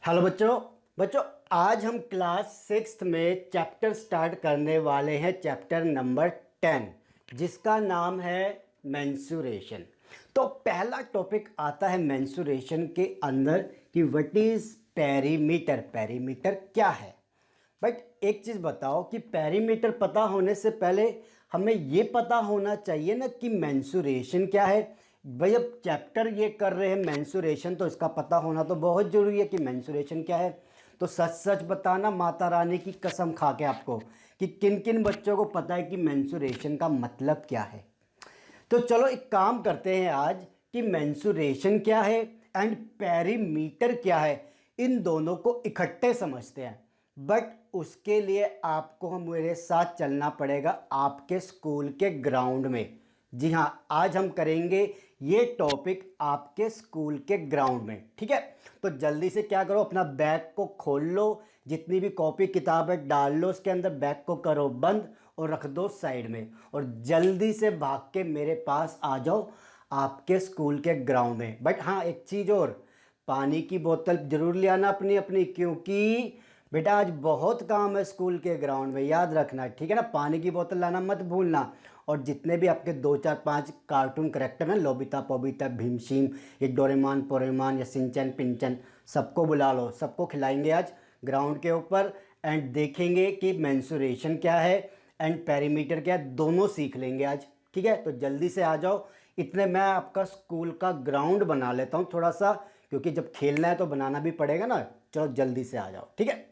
Hello बच्चों। बच्चों, आज हम क्लास सिक्स्थ में चैप्टर स्टार्ट करने वाले हैं, चैप्टर नंबर 10, जिसका नाम है मेंसुरेशन। तो पहला टॉपिक आता है मेंसुरेशन के अंदर कि व्हाट इज पेरीमीटर। पेरीमीटर क्या है? बट एक चीज़ बताओ कि पेरीमीटर पता होने से पहले हमें ये पता होना चाहिए ना कि मेंसुरेशन क्या है। भाई अब चैप्टर ये कर रहे हैं मेंसुरेशन, तो इसका पता होना तो बहुत ज़रूरी है कि मेंसुरेशन क्या है। तो सच सच बताना, माता रानी की कसम खा के आपको, कि किन किन बच्चों को पता है कि मेंसुरेशन का मतलब क्या है। तो चलो एक काम करते हैं आज कि मेंसुरेशन क्या है एंड पेरीमीटर क्या है, इन दोनों को इकट्ठे समझते हैं। बट उसके लिए आपको हम मेरे साथ चलना पड़ेगा आपके स्कूल के ग्राउंड में। जी हाँ, आज हम करेंगे ये टॉपिक आपके स्कूल के ग्राउंड में, ठीक है। तो जल्दी से क्या करो, अपना बैग को खोल लो, जितनी भी कॉपी किताब है डाल लो उसके अंदर, बैग को करो बंद और रख दो साइड में, और जल्दी से भाग के मेरे पास आ जाओ आपके स्कूल के ग्राउंड में। बट हाँ, एक चीज़ और, पानी की बोतल जरूर ले आना अपनी अपनी, क्योंकि बेटा आज बहुत काम है स्कूल के ग्राउंड में, याद रखना, ठीक है ना। पानी की बोतल लाना मत भूलना। और जितने भी आपके 2 4 5 कार्टून करेक्टर हैं, लोबिता पोबिता भीमशीम, ये डोरेमान पोरेमान या सिंचन पिंचन, सबको बुला लो, सबको खिलाएंगे आज ग्राउंड के ऊपर। एंड देखेंगे कि मेंसुरेशन क्या है एंड पेरीमीटर क्या है, दोनों सीख लेंगे आज, ठीक है। तो जल्दी से आ जाओ। इतने मैं आपका स्कूल का ग्राउंड बना लेता हूँ थोड़ा सा, क्योंकि जब खेलना है तो बनाना भी पड़ेगा ना। चलो जल्दी से आ जाओ, ठीक है।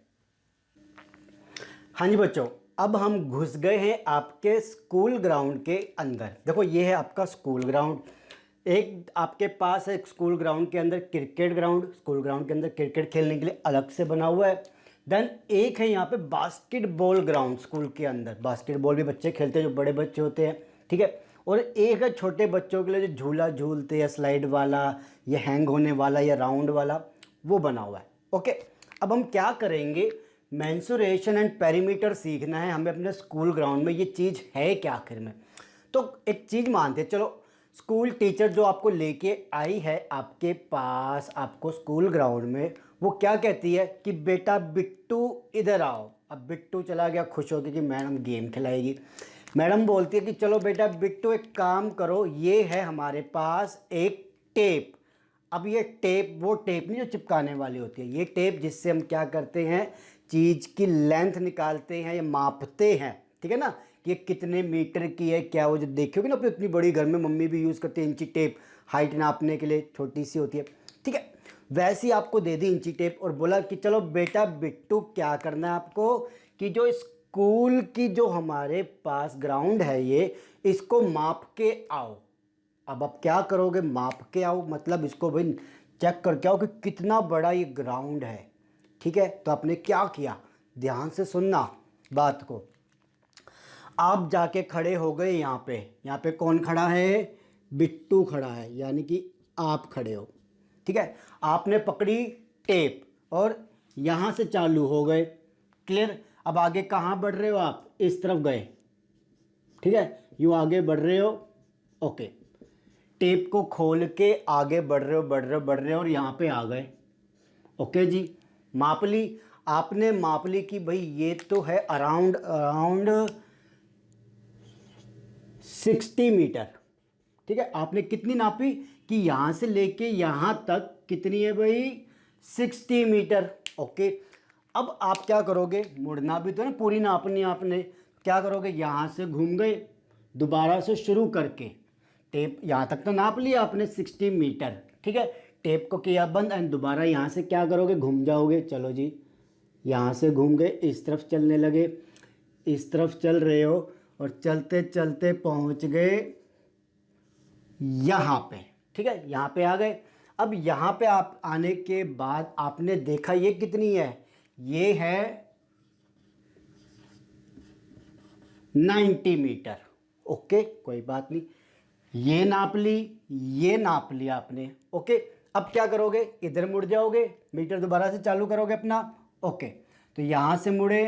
हाँ जी बच्चों, अब हम घुस गए हैं आपके स्कूल ग्राउंड के अंदर। देखो ये है आपका स्कूल ग्राउंड। एक आपके पास है स्कूल ग्राउंड के अंदर क्रिकेट ग्राउंड, स्कूल ग्राउंड के अंदर क्रिकेट खेलने के लिए अलग से बना हुआ है। देन एक है यहाँ पे बास्केटबॉल ग्राउंड, स्कूल के अंदर बास्केटबॉल भी बच्चे खेलते हैं जो बड़े बच्चे होते हैं, ठीक है। और एक है छोटे बच्चों के लिए जो झूला झूलते हैं, स्लाइड वाला या हैंग होने वाला या राउंड वाला, वो बना हुआ है, ओके। अब हम क्या करेंगे, मेंसुरेशन एंड पेरीमीटर सीखना है हमें अपने स्कूल ग्राउंड में। ये चीज़ है क्या आखिर में? तो एक चीज़ मानते हैं, चलो स्कूल टीचर जो आपको लेके आई है आपके पास, आपको स्कूल ग्राउंड में, वो क्या कहती है कि बेटा बिट्टू इधर आओ। अब बिट्टू चला गया खुश होकर कि मैडम गेम खिलाएगी। मैडम बोलती है कि चलो बेटा बिट्टू एक काम करो, ये है हमारे पास एक टेप। अब ये टेप वो टेप नहीं जो चिपकाने वाली होती है, ये टेप जिससे हम क्या करते हैं, चीज़ की लेंथ निकालते हैं या मापते हैं, ठीक है ना, कि ये कितने मीटर की है क्या। वो जो देखोगे ना अपनी उतनी बड़ी, घर में मम्मी भी यूज़ करते हैं इंची टेप, हाइट नापने के लिए, छोटी सी होती है, ठीक है। वैसी आपको दे दी इंची टेप और बोला कि चलो बेटा बिट्टू क्या करना है आपको, कि जो स्कूल की जो हमारे पास ग्राउंड है ये, इसको माप के आओ। अब आप क्या करोगे, माप के आओ मतलब इसको भाई चेक करके आओ कि कितना बड़ा ये ग्राउंड है, ठीक है। तो आपने क्या किया, ध्यान से सुनना बात को। आप जाके खड़े हो गए यहाँ पे कौन खड़ा है, बिट्टू खड़ा है, यानी कि आप खड़े हो, ठीक है। आपने पकड़ी टेप और यहाँ से चालू हो गए, क्लियर। अब आगे कहाँ बढ़ रहे हो आप, इस तरफ गए, ठीक है, यूँ आगे बढ़ रहे हो, ओके। टेप को खोल के आगे बढ़ रहे हो बढ़ रहे हो बढ़ रहे हो और यहाँ पे आ गए, ओके जी। माप ली, आपने माप ली कि भाई ये तो है अराउंड अराउंड 60 मीटर, ठीक है। आपने कितनी नापी कि यहाँ से लेके यहाँ तक कितनी है भाई, 60 मीटर, ओके। अब आप क्या करोगे, मुड़ना भी तो ना, पूरी नापनी आपने, क्या करोगे, यहाँ से घूम गए दोबारा से शुरू करके, टेप यहाँ तक तो नाप लिया आपने 60 मीटर, ठीक है। टेप को किया बंद एंड दोबारा यहाँ से क्या करोगे, घूम जाओगे। चलो जी, यहाँ से घूम गए, इस तरफ चलने लगे, इस तरफ चल रहे हो और चलते चलते पहुँच गए यहाँ पे, ठीक है, यहाँ पे आ गए। अब यहाँ पे आप आने के बाद आपने देखा ये कितनी है, ये है 90 मीटर, ओके, कोई बात नहीं। ये नाप ली, ये नाप लिया आपने, ओके। अब क्या करोगे, इधर मुड़ जाओगे, मीटर दोबारा से चालू करोगे अपना, ओके। तो यहाँ से मुड़े,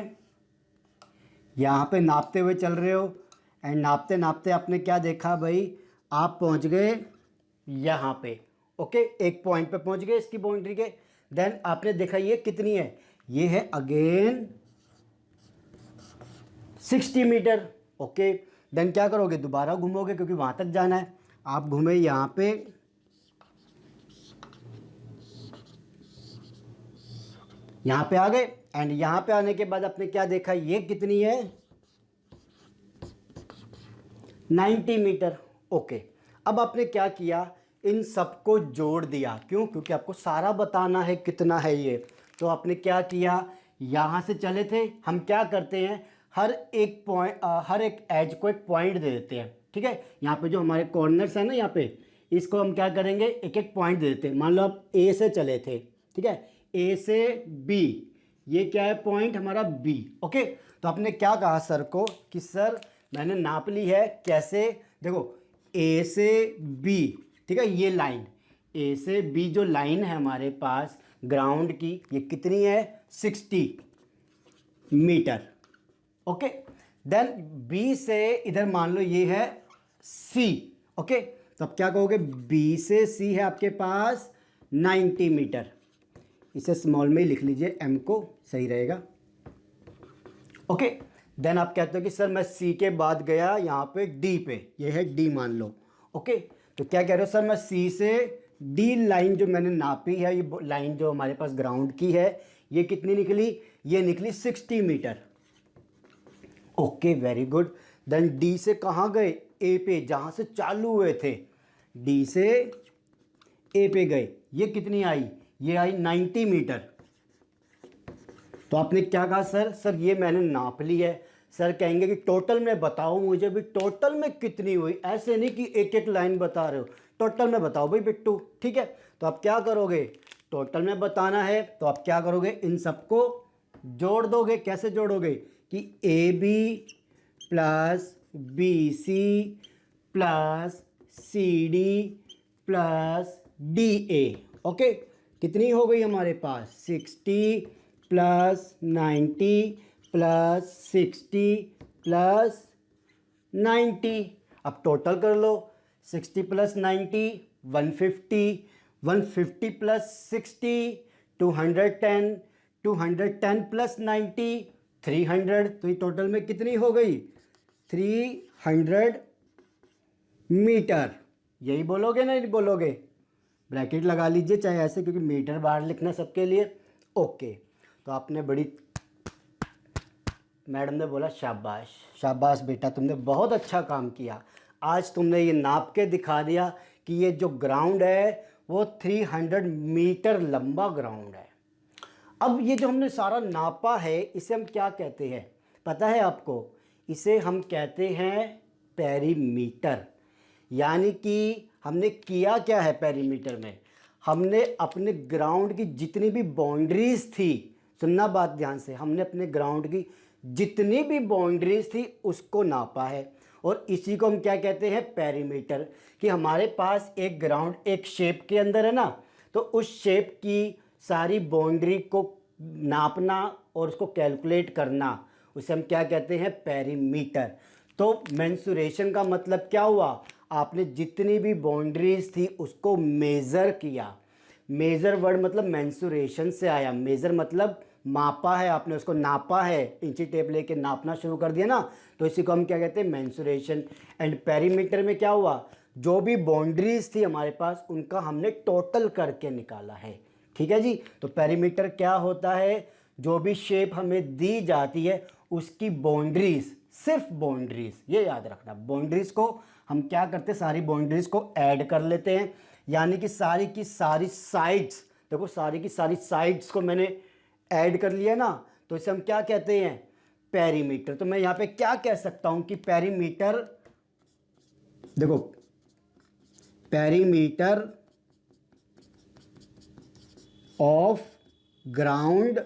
यहाँ पे नापते हुए चल रहे हो एंड नापते नापते आपने क्या देखा भाई, आप पहुँच गए यहाँ पे, ओके। एक पॉइंट पे पहुँच गए इसकी बाउंड्री के। देन आपने देखा ये कितनी है, ये है अगेन 60 मीटर। ओके, देन क्या करोगे, दोबारा घूमोगे क्योंकि वहाँ तक जाना है। आप घूमे यहाँ पे, यहाँ पे आ गए, एंड यहाँ पे आने के बाद आपने क्या देखा, ये कितनी है 90 मीटर। ओके, अब आपने क्या किया, इन सबको जोड़ दिया। क्यों? क्योंकि आपको सारा बताना है कितना है ये। तो आपने क्या किया, यहाँ से चले थे हम, क्या करते हैं हर एक पॉइंट, हर एक एज को एक पॉइंट दे देते हैं। ठीक है, यहाँ पे जो हमारे कॉर्नर्स हैं ना, यहाँ पे इसको हम क्या करेंगे, एक एक पॉइंट दे देते हैं। मान लो आप ए से चले थे, ठीक है, ए से बी, ये क्या है पॉइंट हमारा बी। ओके, तो आपने क्या कहा सर को कि सर मैंने नाप ली है, कैसे, देखो ए से बी, ठीक है, ये लाइन ए से बी जो लाइन है हमारे पास ग्राउंड की, ये कितनी है 60 मीटर। ओके, देन बी से इधर मान लो ये है सी। ओके, तो अब क्या कहोगे, बी से सी है आपके पास 90 मीटर। इसे स्मॉल में ही लिख लीजिए, एम को, सही रहेगा। ओके, देन आप कहते हो कि सर मैं सी के बाद गया यहाँ पे डी पे, ये है डी मान लो। ओके, तो क्या कह रहे हो, सर मैं सी से डी लाइन जो मैंने नापी है, ये लाइन जो हमारे पास ग्राउंड की है, ये कितनी निकली, ये निकली 60 metre. Okay, very good. Then D से कहाँ गए, ए पे, जहाँ से चालू हुए थे, डी से ए पे गए, ये कितनी आई, ये आई 90 मीटर। तो आपने क्या कहा, सर ये मैंने नाप ली है। सर कहेंगे कि टोटल में बताओ मुझे भी, टोटल में कितनी हुई, ऐसे नहीं कि एक एक लाइन बता रहे हो, टोटल में बताओ भाई बिट्टू। ठीक है, तो आप क्या करोगे, टोटल में बताना है तो आप क्या करोगे, इन सबको जोड़ दोगे। कैसे जोड़ोगे कि A B plus B C plus C D plus D A. Okay, कितनी हो गई हमारे पास 60 प्लस 90 प्लस 60 प्लस 90। अब टोटल कर लो, 60 प्लस 90 150, 150 प्लस 60 210, 210 प्लस 90 300। तो ये टोटल में कितनी हो गई 300 मीटर। यही बोलोगे ना, नहीं बोलोगे, ब्रैकेट लगा लीजिए चाहे ऐसे, क्योंकि मीटर बाहर लिखना सबके लिए। ओके, तो आपने बड़ी, मैडम ने बोला शाबाश शाबाश बेटा, तुमने बहुत अच्छा काम किया। आज तुमने ये नाप के दिखा दिया कि ये जो ग्राउंड है वो 300 मीटर लंबा ग्राउंड है। अब ये जो हमने सारा नापा है, इसे हम क्या कहते हैं पता है आपको, इसे हम कहते हैं पेरीमीटर। यानी कि हमने किया क्या है पेरीमीटर में, हमने अपने ग्राउंड की जितनी भी बाउंड्रीज थी, सुनना बात ध्यान से, हमने अपने ग्राउंड की जितनी भी बाउंड्रीज थी उसको नापा है। और इसी को हम क्या कहते हैं पेरीमीटर। कि हमारे पास एक ग्राउंड एक शेप के अंदर है ना, तो उस शेप की सारी बाउंड्री को नापना और उसको कैलकुलेट करना, उसे हम क्या कहते हैं पेरीमीटर। तो मेंसुरेशन का मतलब क्या हुआ, आपने जितनी भी बाउंड्रीज थी उसको मेज़र किया। मेज़र वर्ड मतलब मेंसुरेशन से आया, मेज़र मतलब मापा है, आपने उसको नापा है, इंची टेप लेके नापना शुरू कर दिया ना, तो इसी को हम क्या कहते हैं मेंसुरेशन। एंड पेरीमीटर में क्या हुआ, जो भी बाउंड्रीज थी हमारे पास उनका हमने टोटल करके निकाला है। ठीक है जी, तो पेरीमीटर क्या होता है, जो भी शेप हमें दी जाती है उसकी बाउंड्रीज, सिर्फ बाउंड्रीज, ये याद रखना, बाउंड्रीज को हम क्या करते हैं, सारी बाउंड्रीज को ऐड कर लेते हैं। यानी कि सारी की सारी साइड्स, देखो सारी की सारी साइड्स को मैंने ऐड कर लिया ना, तो इसे हम क्या कहते हैं पेरीमीटर। तो मैं यहाँ पे क्या कह सकता हूँ कि पेरीमीटर, देखो पेरीमीटर ऑफ ग्राउंड।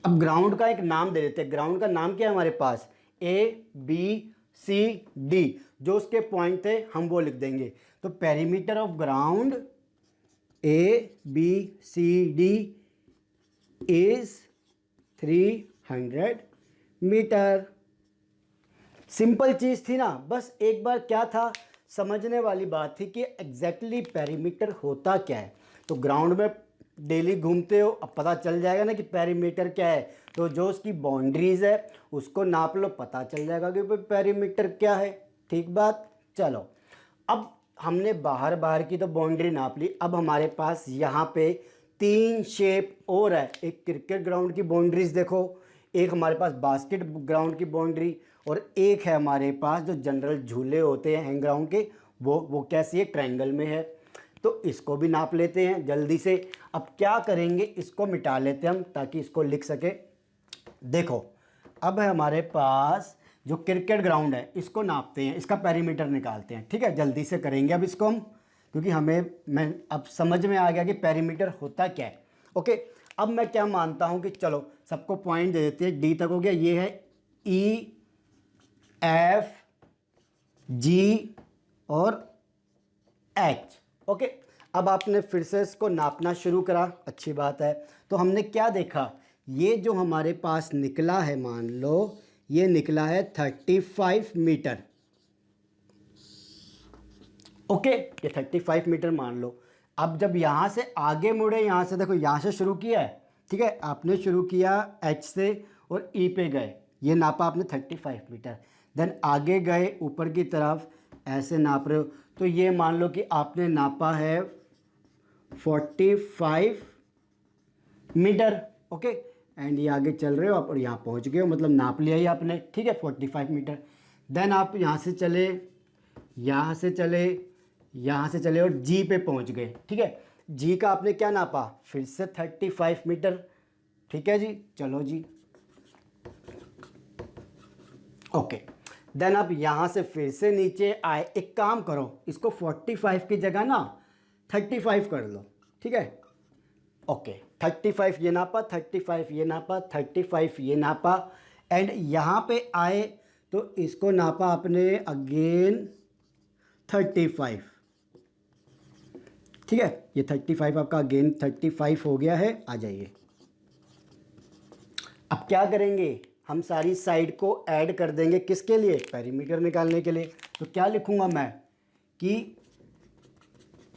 अब ग्राउंड का एक नाम दे देते हैं, ग्राउंड का नाम क्या है हमारे पास, ए बी सी डी, जो उसके पॉइंट थे हम वो लिख देंगे। तो perimeter of ground A B C D is 300 meter. Simple चीज़ थी ना, बस एक बार क्या था समझने वाली बात थी कि एग्जैक्टली पेरीमीटर होता क्या है। तो ग्राउंड में डेली घूमते हो, अब पता चल जाएगा ना कि पेरीमीटर क्या है। तो जो उसकी बाउंड्रीज है उसको नाप लो, पता चल जाएगा कि पेरीमीटर क्या है। ठीक बात। चलो, अब हमने बाहर बाहर की तो बाउंड्री नाप ली। अब हमारे पास यहाँ पे 3 शेप और है। एक क्रिकेट ग्राउंड की बाउंड्रीज देखो, एक हमारे पास बास्केट ग्राउंड की बाउंड्री, और एक है हमारे पास जो जनरल झूले होते हैं हैंग ग्राउंड के, वो कैसी है, ट्रायंगल में है। तो इसको भी नाप लेते हैं जल्दी से। अब क्या करेंगे, इसको मिटा लेते हैं हम ताकि इसको लिख सके। देखो, अब है हमारे पास जो क्रिकेट ग्राउंड है, इसको नापते हैं, इसका पेरीमीटर निकालते हैं। ठीक है, जल्दी से करेंगे अब इसको हम, क्योंकि मैं अब समझ में आ गया कि पेरीमीटर होता क्या है। ओके, अब मैं क्या मानता हूं कि चलो सबको पॉइंट दे देते हैं। डी तक हो गया, ये है ई, एफ, जी और एच। ओके, अब आपने फिर से इसको नापना शुरू करा, अच्छी बात है। तो हमने क्या देखा, ये जो हमारे पास निकला है, मान लो ये निकला है 35 मीटर। ओके, ये 35 मीटर मान लो। अब जब यहाँ से आगे मुड़े, यहाँ से देखो, यहाँ से शुरू किया है, ठीक है, आपने शुरू किया एच से और ई पे गए, ये नापा आपने 35 मीटर। देन आगे गए ऊपर की तरफ, ऐसे नाप रहे हो, तो ये मान लो कि आपने नापा है 45 मीटर। ओके, एंड ये आगे चल रहे हो आप और यहाँ पहुँच गए हो, मतलब नाप लिया ही आपने। ठीक है, 45 मीटर। देन आप यहाँ से चले, यहाँ से चले, यहाँ से चले और जी पे पहुँच गए। ठीक है, जी का आपने क्या नापा, फिर से 35 मीटर। ठीक है जी, चलो जी। ओके, देन आप यहाँ से फिर से नीचे आए। एक काम करो, इसको 45 की जगह ना 35 कर लो। ठीक है, ओके, 35 ये नापा, 35 ये नापा, 35 ये नापा, एंड यहाँ पे आए तो इसको नापा आपने अगेन 35। ठीक है, ये 35 आपका अगेन 35 हो गया है। आ जाइए, अब क्या करेंगे, हम सारी साइड को ऐड कर देंगे, किसके लिए, पेरीमीटर निकालने के लिए। तो क्या लिखूंगा मैं कि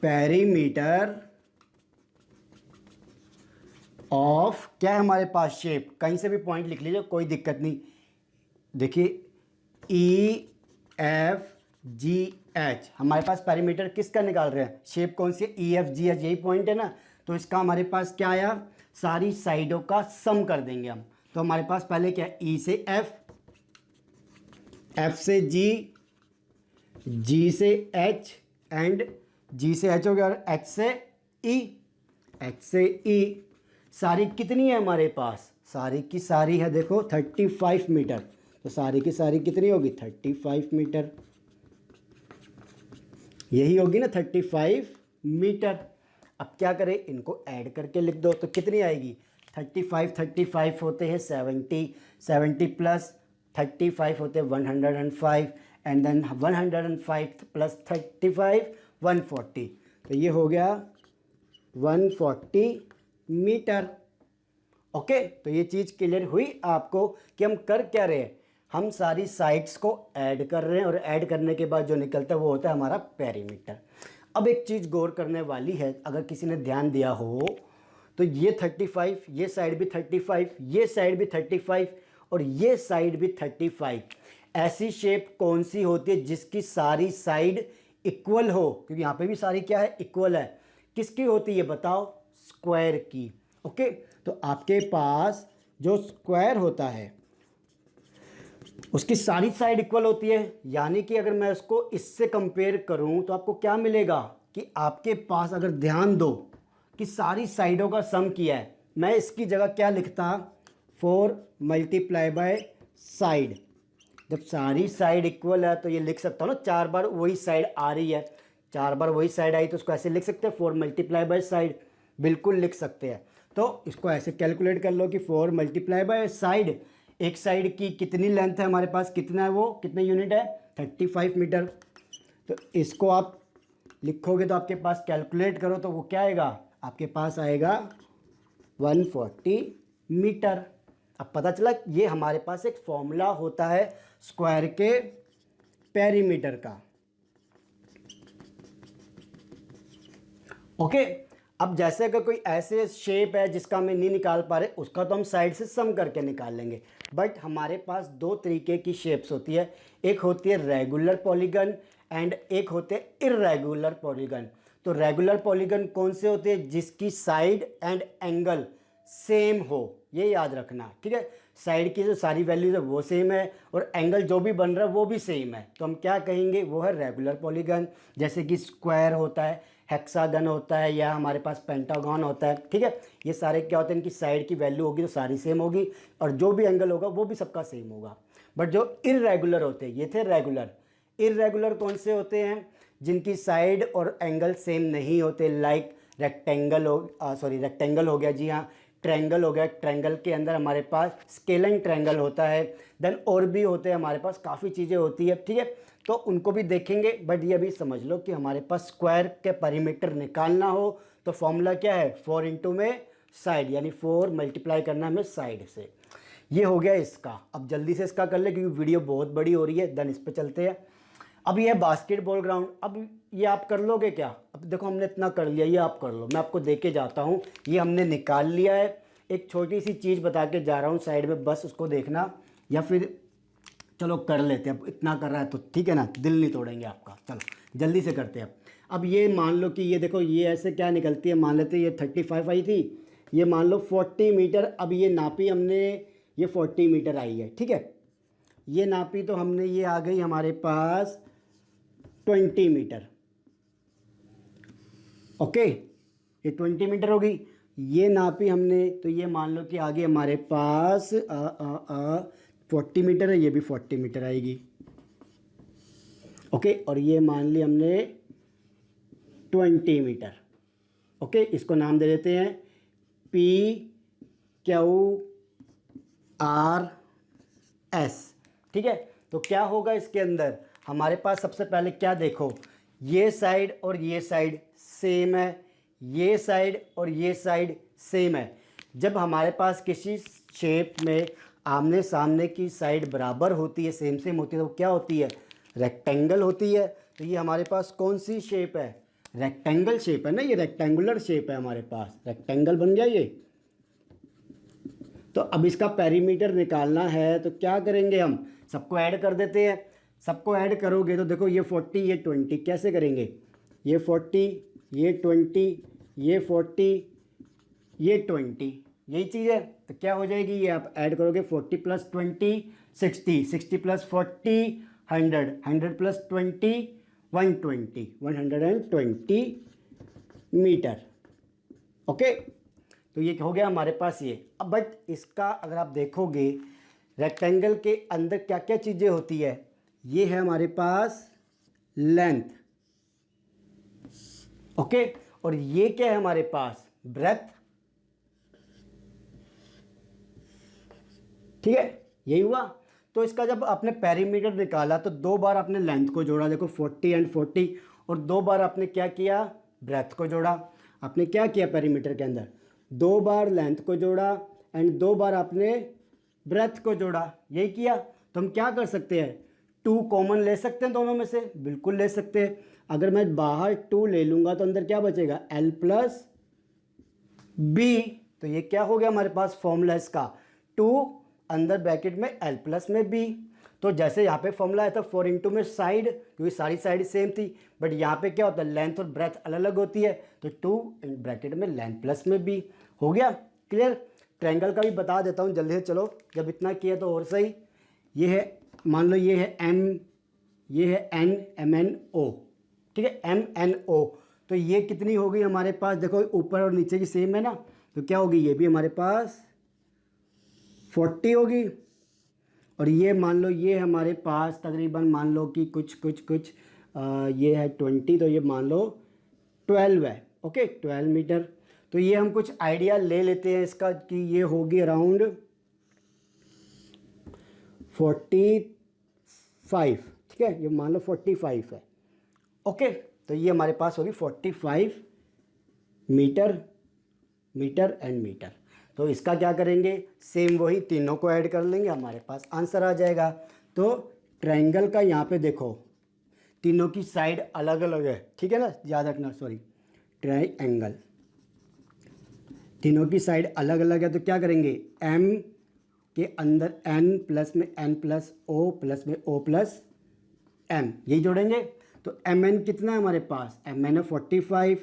पेरीमीटर ऑफ, क्या है हमारे पास शेप, कहीं से भी पॉइंट लिख लीजिए, कोई दिक्कत नहीं। देखिए, ई, एफ, जी, एच, हमारे पास पेरीमीटर किसका निकाल रहे हैं, शेप कौन सी है, ई, एफ, जी, एच, यही पॉइंट है ना। तो इसका हमारे पास क्या आया, सारी साइडों का सम कर देंगे हम। तो हमारे पास पहले क्या है, ई से एफ, एफ से जी, जी से एच, एंड जी से एच हो गया, और एच से ई, एच से ई। सारी कितनी है हमारे पास, सारी की सारी है देखो 35 मीटर। तो सारी की सारी कितनी होगी, 35 मीटर, यही होगी ना 35 मीटर। अब क्या करें, इनको ऐड करके लिख दो, तो कितनी आएगी, 35 होते हैं 70, 70 प्लस 35 होते हैं 105, एंड देन 105 प्लस 35 140। तो ये हो गया 140 मीटर। ओके, तो ये चीज़ क्लियर हुई आपको कि हम कर क्या रहे हैं, हम सारी साइड्स को ऐड कर रहे हैं, और ऐड करने के बाद जो निकलता है वो होता है हमारा पेरीमीटर। अब एक चीज़ गौर करने वाली है, अगर किसी ने ध्यान दिया हो तो ये 35, ये साइड भी 35, ये साइड भी 35 और ये साइड भी 35। ऐसी शेप कौन सी होती है जिसकी सारी साइड इक्वल हो, क्योंकि यहाँ पे भी सारी क्या है, इक्वल है। किसकी होती है बताओ, स्क्वायर की। ओके, तो आपके पास जो स्क्वायर होता है उसकी सारी साइड इक्वल होती है, यानी कि अगर मैं उसको इससे कंपेयर करूं तो आपको क्या मिलेगा कि आपके पास, अगर ध्यान दो कि सारी साइडों का सम किया है, मैं इसकी जगह क्या लिखता, 4 मल्टीप्लाई बाय साइड। जब सारी साइड इक्वल है तो ये लिख सकता हूँ ना, 4 बार वही साइड आ रही है, 4 बार वही साइड आई तो उसको ऐसे लिख सकते हैं 4 मल्टीप्लाई बाय साइड, बिल्कुल लिख सकते हैं। तो इसको ऐसे कैलकुलेट कर लो कि 4 मल्टीप्लाई बाय साइड, एक साइड की कितनी लेंथ है हमारे पास, कितना है वो, कितने यूनिट है, 35 मीटर। तो इसको आप लिखोगे तो आपके पास कैलकुलेट करो तो वो क्या आएगा, आपके पास आएगा 140 मीटर। अब पता चला ये हमारे पास एक फॉर्मूला होता है स्क्वायर के पेरीमीटर का। ओके, अब जैसे अगर कोई ऐसे शेप है जिसका हम नहीं निकाल पा रहे, उसका तो हम साइड से सम करके निकाल लेंगे। बट हमारे पास दो तरीके की शेप्स होती है, एक होती है रेगुलर पॉलीगन एंड एक होते हैं इर्रेगुलर पॉलीगन। तो रेगुलर पॉलीगन कौन से होते हैं? जिसकी साइड एंड एंगल सेम हो, ये याद रखना, ठीक है। साइड की जो सारी वैल्यूज है वो सेम है और एंगल जो भी बन रहा है वो भी सेम है, तो हम क्या कहेंगे? वो है रेगुलर पॉलीगन। जैसे कि स्क्वायर होता है, हेक्सागन होता है, या हमारे पास पेंटागन होता है, ठीक है। ये सारे क्या होते हैं? इनकी साइड की वैल्यू होगी तो सारी सेम होगी और जो भी एंगल होगा वो भी सबका सेम होगा। बट जो इर्रेगुलर होते हैं, ये थे रेगुलर। इर्रेगुलर कौन से होते हैं? जिनकी साइड और एंगल सेम नहीं होते, लाइक रेक्टेंगल हो गया, जी हाँ, ट्रायंगल हो गया। ट्रायंगल के अंदर हमारे पास स्केलिंग ट्रायंगल होता है, देन और भी होते हैं, हमारे पास काफ़ी चीज़ें होती है, ठीक है। तो उनको भी देखेंगे। बट ये भी समझ लो कि हमारे पास स्क्वायर के पेरीमीटर निकालना हो तो फॉर्मूला क्या है? 4 इंटू में साइड, यानी 4 मल्टीप्लाई करना हमें साइड से। ये हो गया इसका। अब जल्दी से इसका कर ले क्योंकि वीडियो बहुत बड़ी हो रही है, देन इस पर चलते हैं। अब ये बास्केटबॉल ग्राउंड, अब ये आप कर लोगे क्या? अब देखो हमने इतना कर लिया, ये आप कर लो, मैं आपको दे के जाता हूँ। ये हमने निकाल लिया है। एक छोटी सी चीज़ बता के जा रहा हूँ साइड में, बस उसको देखना, या फिर चलो कर लेते हैं। अब इतना कर रहा है तो ठीक है ना, दिल नहीं तोड़ेंगे आपका। चलो जल्दी से करते हैं। अब ये मान लो कि ये देखो, ये ऐसे क्या निकलती है, मान लेते हैं ये 35 आई थी, ये मान लो 40 मीटर। अब ये नापी हमने, ये 40 मीटर आई है, ठीक है। ये नापी तो हमने, ये आ गई हमारे पास 20 मीटर, ओके, ये 20 मीटर हो गई। ये नापी हमने तो ये मान लो कि आगे हमारे पास 40 मीटर है, ये भी 40 मीटर आएगी, ओके। और ये मान ली हमने 20 मीटर, ओके। इसको नाम दे देते हैं PQRS, ठीक है। तो क्या होगा इसके अंदर? हमारे पास सबसे पहले क्या देखो, ये साइड और ये साइड सेम है, ये साइड और ये साइड सेम है। जब हमारे पास किसी शेप में आमने सामने की साइड बराबर होती है, सेम सेम होती है, तो क्या होती है? रेक्टेंगल होती है। तो ये हमारे पास कौन सी शेप है? रेक्टेंगल शेप है ना, ये रेक्टेंगुलर शेप है हमारे पास, रेक्टेंगल बन गया ये। तो अब इसका पेरीमीटर निकालना है तो क्या करेंगे? हम सबको ऐड कर देते हैं। सबको ऐड करोगे तो देखो, ये 40 ये 20, कैसे करेंगे? ये 40 ये 20 ये 40 ये 20, यही चीज़ है। तो क्या हो जाएगी? ये आप ऐड करोगे, 40 plus 20 60, 60 plus 40 100, 100 plus 20 120, 120 metre, okay. तो ये हो गया हमारे पास ये। अब बट इसका अगर आप देखोगे, रेक्टेंगल के अंदर क्या क्या चीज़ें होती है? ये है हमारे पास लेंथ, ओके। और ये क्या है हमारे पास? ब्रेथ, ठीक है, यही हुआ। तो इसका जब आपने पेरीमीटर निकाला तो दो बार आपने लेंथ को जोड़ा, देखो 40 एंड 40, और दो बार आपने क्या किया? ब्रेथ को जोड़ा। आपने क्या किया पेरीमीटर के अंदर? दो बार लेंथ को जोड़ा एंड दो बार आपने ब्रेथ को जोड़ा, यही किया। तो हम क्या कर सकते हैं? 2 कॉमन ले सकते हैं दोनों में से, बिल्कुल ले सकते हैं। अगर मैं बाहर 2 ले लूँगा तो अंदर क्या बचेगा? L plus B. तो ये क्या हो गया हमारे पास फॉर्मूला इसका? 2 अंदर ब्रैकेट में L प्लस में बी। तो जैसे यहाँ पे फॉर्मूला आया था 4 इंटू में साइड, क्योंकि सारी साइड सेम थी, बट यहाँ पे क्या होता है? लेंथ और ब्रेथ अलग अलग होती है, तो 2 ब्रैकेट में लेंथ प्लस में बी। हो गया क्लियर? ट्रायंगल का भी बता देता हूँ जल्दी से, चलो जब इतना किया तो और सही। ये है, मान लो ये है M, ये है N, MNO, ठीक है, MNO। तो ये कितनी होगी हमारे पास? देखो ऊपर और नीचे की सेम है ना, तो क्या होगी? ये भी हमारे पास 40 होगी। और ये मान लो ये हमारे पास तकरीबन मान लो कि कुछ ये है 20, तो ये मान लो 12 है, ओके, 12 मीटर। तो ये हम कुछ आइडिया ले लेते हैं इसका कि ये होगी अराउंड 45, ठीक है, ये मान लो 45 है, ओके। तो ये हमारे पास होगी 45 मीटर, मीटर एंड मीटर। तो इसका क्या करेंगे? सेम वही तीनों को ऐड कर लेंगे, हमारे पास आंसर आ जाएगा। तो ट्रायंगल का यहाँ पे देखो, तीनों की साइड अलग अलग है, ठीक है ना, याद रखना, सॉरी, ट्रायंगल, तीनों की साइड अलग अलग है तो क्या करेंगे, एम के अंदर एन प्लस में एन प्लस ओ प्लस में ओ प्लस एम, यही जोड़ेंगे। तो एम एन कितना है हमारे पास, एम एन है 45,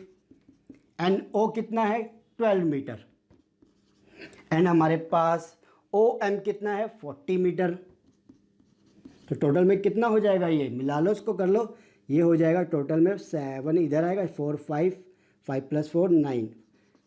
एन ओ कितना है 12 मीटर, एंड हमारे पास ओ एम कितना है 40 मीटर। तो टोटल में कितना हो जाएगा, ये मिला लो, इसको कर लो, ये हो जाएगा टोटल में 7 इधर आएगा, 4 5 5 प्लस 4 9,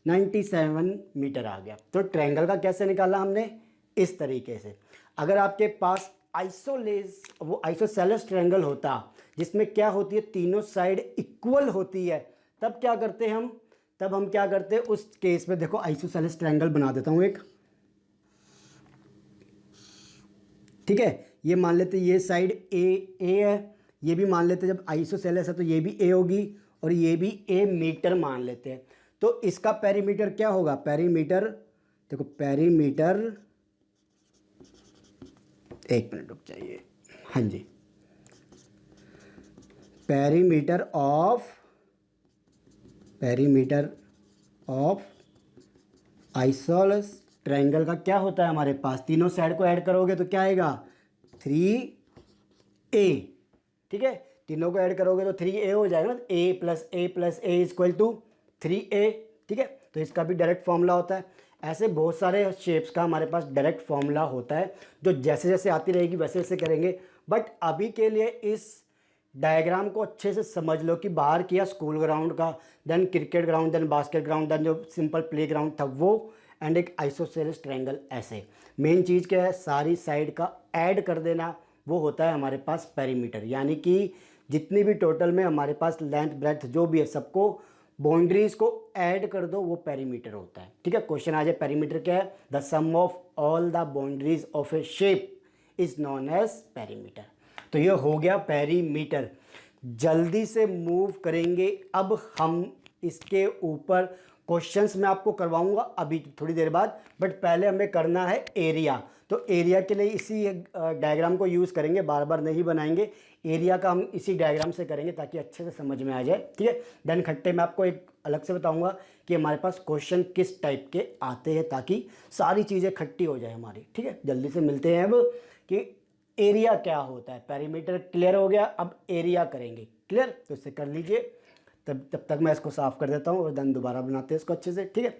97 मीटर आ गया। तो ट्रायंगल का कैसे निकाला हमने, इस तरीके से। अगर आपके पास आइसोसेलेस ट्रायंगल होता जिसमें क्या होती है, तीनों साइड इक्वल होती है, तब क्या करते हैं हम, तब हम क्या करते हैं उस केस में, देखो आइसोसेलेस ट्रायंगल बना देता हूं एक, ठीक है। ये मान लेते ये साइड ए है, ये भी मान लेते जब आइसोसेलेस है तो ये भी ए होगी और ये भी ए मीटर मान लेते हैं। तो इसका पेरीमीटर क्या होगा, पेरीमीटर, देखो पेरीमीटर, एक मिनट रुक जाइए, हाँ जी, पेरीमीटर ऑफ आइसोसेलेस ट्रायंगल का क्या होता है हमारे पास, तीनों साइड को ऐड करोगे तो क्या आएगा 3a, ठीक है, तीनों को ऐड करोगे तो 3a हो जाएगा ना, a plus A plus A equal to 3a, ठीक है। तो इसका भी डायरेक्ट फॉर्मूला होता है। ऐसे बहुत सारे शेप्स का हमारे पास डायरेक्ट फॉर्मूला होता है, जो जैसे जैसे आती रहेगी वैसे वैसे करेंगे। बट अभी के लिए इस डायग्राम को अच्छे से समझ लो कि बाहर किया स्कूल ग्राउंड का, then cricket ground, then basket ground, then जो सिंपल प्ले ग्राउंड था वो, एंड एक आइसोसेलेस ट्रायंगल। ऐसे मेन चीज़ क्या है, सारी साइड का ऐड कर देना, वो होता है हमारे पास पेरीमीटर। यानी कि जितनी भी टोटल में हमारे पास लेंथ ब्रेथ जो भी है, सबको बाउंड्रीज को ऐड कर दो, वो पेरीमीटर होता है, ठीक है। क्वेश्चन आ जाए पेरीमीटर क्या है, the sum of all the boundaries of a shape is known as perimeter. तो ये हो गया पेरीमीटर। जल्दी से मूव करेंगे अब हम इसके ऊपर, क्वेश्चंस मैं आपको करवाऊंगा अभी थोड़ी देर बाद, बट पहले हमें करना है एरिया। तो एरिया के लिए इसी डायग्राम को यूज़ करेंगे, बार बार नहीं बनाएंगे। एरिया का हम इसी डायग्राम से करेंगे ताकि अच्छे से समझ में आ जाए, ठीक है। देन खट्टे मैं आपको एक अलग से बताऊंगा कि हमारे पास क्वेश्चन किस टाइप के आते हैं, ताकि सारी चीज़ें खट्टी हो जाए हमारी, ठीक है। जल्दी से मिलते हैं अब कि एरिया क्या होता है। पेरीमीटर क्लियर हो गया, अब एरिया करेंगे, क्लियर, तो इससे कर लीजिए। तब तक मैं इसको साफ़ कर देता हूँ और देन दोबारा बनाते हैं इसको अच्छे से, ठीक है।